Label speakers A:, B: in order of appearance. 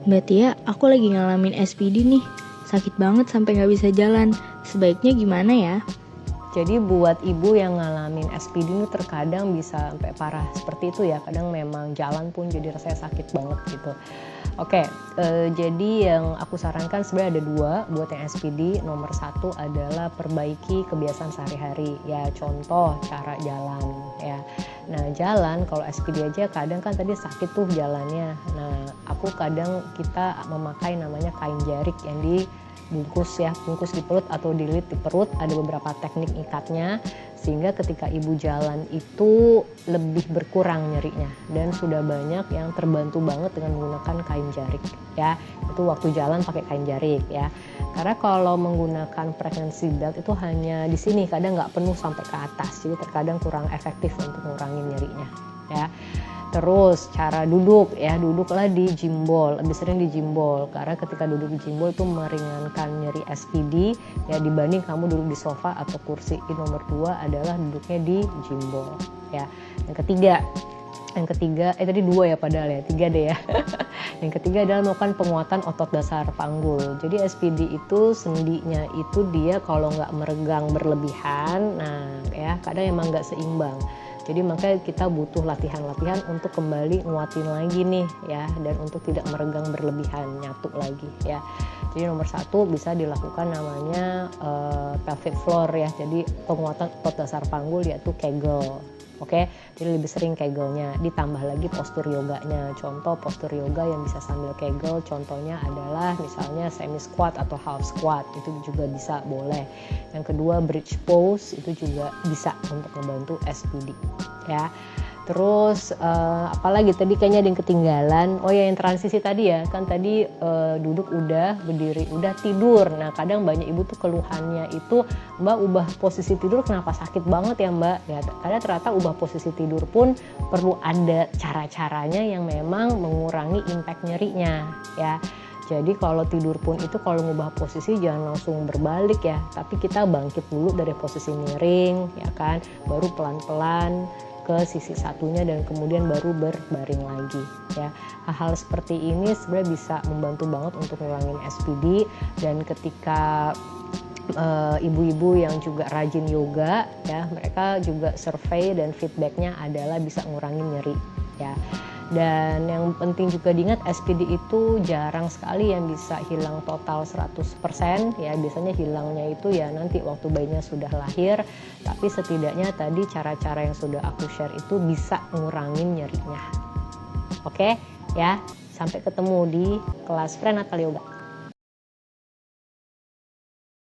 A: Mbak Tia, aku lagi ngalamin SPD nih. Sakit banget sampai gak bisa jalan. Sebaiknya gimana ya?
B: Jadi buat ibu yang ngalamin SPD ini terkadang bisa sampai parah seperti itu ya. Kadang memang jalan pun jadi rasanya sakit banget gitu. Oke, jadi yang aku sarankan sebenarnya ada dua buat yang SPD. Nomor satu adalah perbaiki kebiasaan sehari-hari. Ya contoh cara jalan ya. Nah jalan kalau SPD aja kadang kan tadi sakit tuh jalannya. Nah kita memakai namanya kain jarik yang bungkus di perut atau dililit di perut. Ada beberapa teknik ikatnya sehingga ketika ibu jalan itu lebih berkurang nyerinya, dan sudah banyak yang terbantu banget dengan menggunakan kain jarik ya. Itu waktu jalan pakai kain jarik ya, karena kalau menggunakan pregnancy belt itu hanya di sini, kadang nggak penuh sampai ke atas, jadi terkadang kurang efektif untuk ngurangin nyerinya ya. Terus cara duduk ya, duduklah di gimbal, lebih sering di gimbal, karena ketika duduk di gimbal itu meringankan nyeri SPD ya dibanding kamu duduk di sofa atau kursi. Ini nomor 2 adalah duduknya di gimbal ya. Yang ketiga tadi 2 ya padahal ya, 3 deh ya. Yang ketiga adalah melakukan penguatan otot dasar panggul. Jadi SPD itu sendinya itu dia kalau nggak meregang berlebihan, nah ya kadang emang nggak seimbang. Jadi makanya kita butuh latihan-latihan untuk kembali nguatin lagi nih ya, dan untuk tidak meregang berlebihan, nyatu lagi ya. Jadi nomor 1 bisa dilakukan namanya pelvic floor ya, jadi penguatan otot dasar panggul yaitu Kegel. Oke, jadi lebih sering Kegelnya, ditambah lagi postur yoganya. Contoh postur yoga yang bisa sambil Kegel, contohnya adalah misalnya semi squat atau half squat, itu juga bisa, boleh. Yang kedua bridge pose, itu juga bisa untuk membantu SPD ya. Terus apalagi tadi kayaknya ada yang ketinggalan. Oh ya, yang transisi tadi ya, kan tadi duduk udah, berdiri udah, tidur. Nah kadang banyak ibu tuh keluhannya itu, Mbak ubah posisi tidur kenapa sakit banget ya Mbak ya. Karena ternyata ubah posisi tidur pun perlu ada cara-caranya yang memang mengurangi impact nyerinya ya. Jadi kalau tidur pun itu kalau ngubah posisi jangan langsung berbalik ya, tapi kita bangkit dulu dari posisi miring ya kan, baru pelan-pelan ke sisi satunya dan kemudian baru berbaring lagi ya. Hal-hal seperti ini sebenarnya bisa membantu banget untuk ngurangin SPD. Dan ketika ibu-ibu yang juga rajin yoga ya, mereka juga survei dan feedbacknya adalah bisa ngurangin nyeri ya. Dan yang penting juga diingat, SPD itu jarang sekali yang bisa hilang total 100% ya. Biasanya hilangnya itu ya nanti waktu bayinya sudah lahir, tapi setidaknya tadi cara-cara yang sudah aku share itu bisa ngurangin nyerinya. Oke ya, sampai ketemu di kelas prenatal yoga.